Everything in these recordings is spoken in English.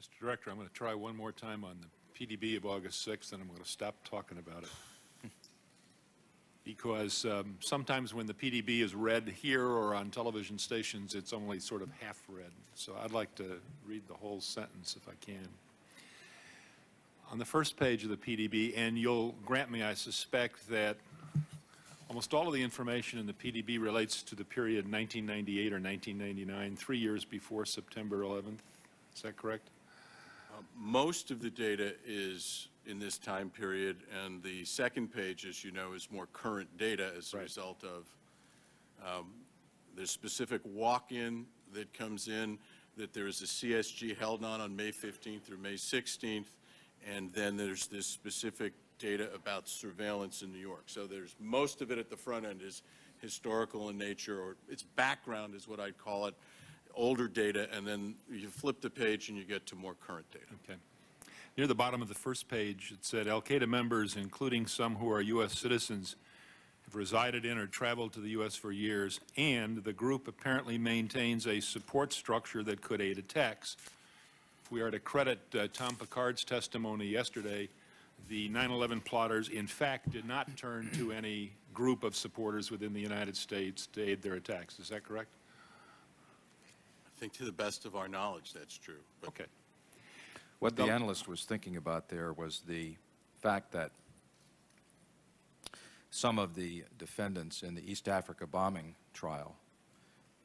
Mr. Director, I'm going to try one more time on the PDB of August 6th, and I'm going to stop talking about it. Because sometimes when the PDB is read here or on television stations, it's only sort of half read. So I'd like to read the whole sentence if I can. On the first page of the PDB, and you'll grant me, I suspect that almost all of the information in the PDB relates to the period 1998 or 1999, 3 years before September 11th. Is that correct? Most of the data is in this time period, and the second page, as you know, is more current data as a result of the specific walk-in that comes in, that there is a CSG held on May 15th through May 16th, and then there's this specific data about surveillance in New York. So there's most of it at the front end is historical in nature, or its background is what I'd call it, older data, and then you flip the page and you get to more current data. Okay. Near the bottom of the first page, it said, Al-Qaeda members, including some who are U.S. citizens, have resided in or traveled to the U.S. for years, and the group apparently maintains a support structure that could aid attacks. If we are to credit Tom Picard's testimony yesterday, the 9/11 plotters, in fact, did not turn to any group of supporters within the United States to aid their attacks. Is that correct? I think to the best of our knowledge, that's true. But okay. What the analyst was thinking about there was the fact that some of the defendants in the East Africa bombing trial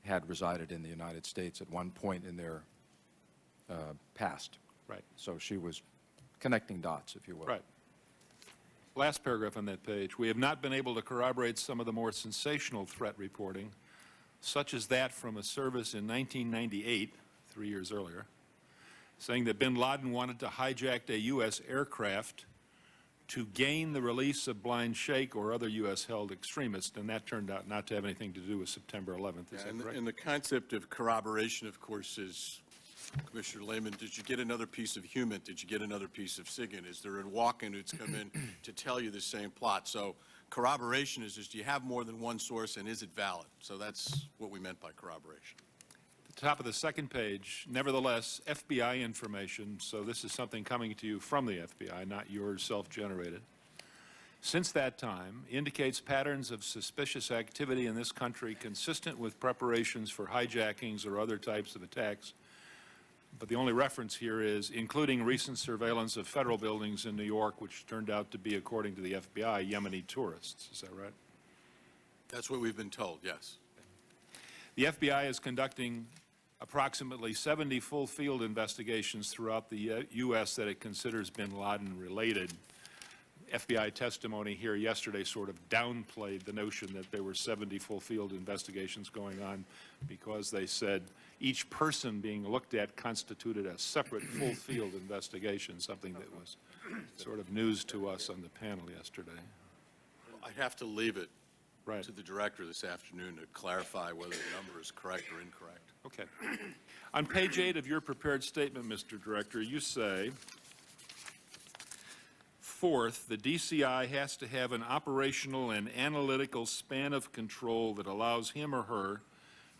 had resided in the United States at one point in their past. Right. So she was connecting dots, if you will. Right. Last paragraph on that page. We have not been able to corroborate some of the more sensational threat reporting, such as that from a service in 1998, 3 years earlier, saying that bin Laden wanted to hijack a U.S. aircraft to gain the release of Blind Sheikh or other U.S.-held extremists, and that turned out not to have anything to do with September 11th. Is that correct? And the concept of corroboration, of course, is, Commissioner Lehman, did you get another piece of human? Did you get another piece of SIGINT? Is there a walk-in who's come in to tell you the same plot? So corroboration is just, do you have more than one source, and is it valid? So that's what we meant by corroboration. At the top of the second page, nevertheless, FBI information, so this is something coming to you from the FBI, not yours self-generated, since that time indicates patterns of suspicious activity in this country consistent with preparations for hijackings or other types of attacks. But the only reference here is including recent surveillance of federal buildings in New York, which turned out to be, according to the FBI, Yemeni tourists. Is that right? That's what we've been told, yes. The FBI is conducting approximately 70 full field investigations throughout the U.S. that it considers bin Laden related. FBI testimony here yesterday sort of downplayed the notion that there were 70 full field investigations going on because they said each person being looked at constituted a separate full field investigation, something that was sort of news to us on the panel yesterday. I have to leave it Right. to the director this afternoon to clarify whether the number is correct or incorrect. Okay. On page 8 of your prepared statement, Mr. Director, you say, fourth, the DCI has to have an operational and analytical span of control that allows him or her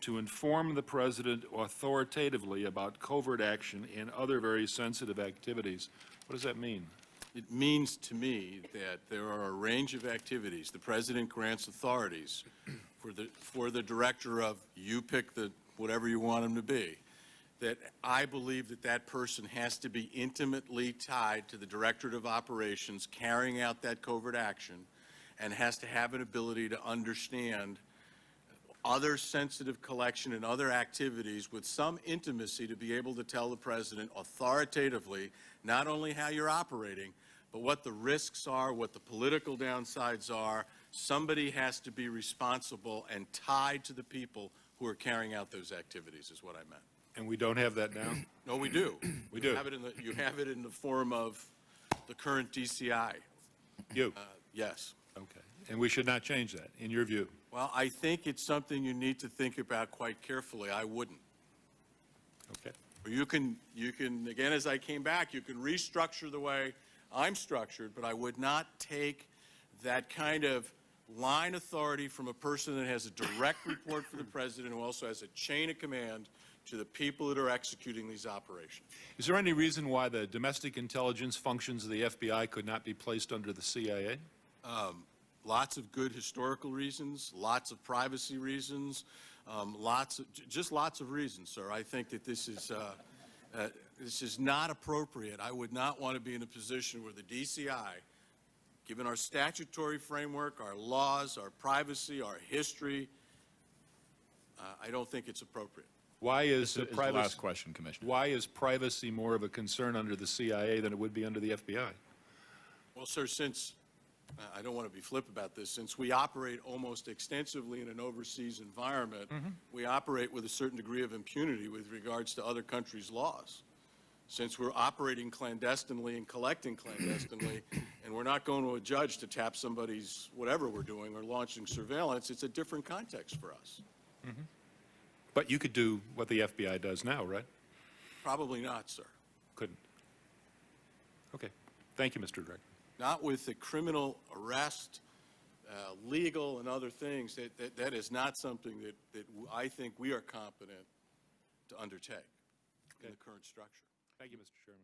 to inform the President authoritatively about covert action and other very sensitive activities. What does that mean? It means to me that there are a range of activities. The President grants authorities for the director of, you pick the whatever you want him to be, that I believe that that person has to be intimately tied to the Directorate of Operations carrying out that covert action and has to have an ability to understand other sensitive collection and other activities with some intimacy to be able to tell the President authoritatively not only how you're operating, but what the risks are, what the political downsides are. Somebody has to be responsible and tied to the people who are carrying out those activities is what I meant. And we don't have that now? No, we do. We do. You have it in the form of the current DCI. You? Yes. Okay. And we should not change that, in your view? Well, I think it's something you need to think about quite carefully. I wouldn't. Okay. Or you can, again, as I came back, you can restructure the way I'm structured, but I would not take that kind of line authority from a person that has a direct report for the President who also has a chain of command to the people that are executing these operations. Is there any reason why the domestic intelligence functions of the FBI could not be placed under the CIA? Lots of good historical reasons, lots of privacy reasons, just lots of reasons, sir. I think that this is not appropriate. I would not want to be in a position where the DCI, given our statutory framework, our laws, our privacy, our history, I don't think it's appropriate. Why is This is the last question, Commissioner. Why is privacy more of a concern under the CIA than it would be under the FBI? Well, sir, since, I don't want to be flip about this, since we operate almost extensively in an overseas environment, we operate with a certain degree of impunity with regards to other countries' laws. Since we're operating clandestinely and collecting clandestinely, and we're not going to a judge to tap somebody's whatever we're doing or launching surveillance, it's a different context for us. But you could do what the FBI does now, right? Probably not, sir. Couldn't. Okay. Thank you, Mr. Director. Not with the criminal arrest, legal and other things. That is not something that I think we are competent to undertake in the current structure. Thank you, Mr. Chairman.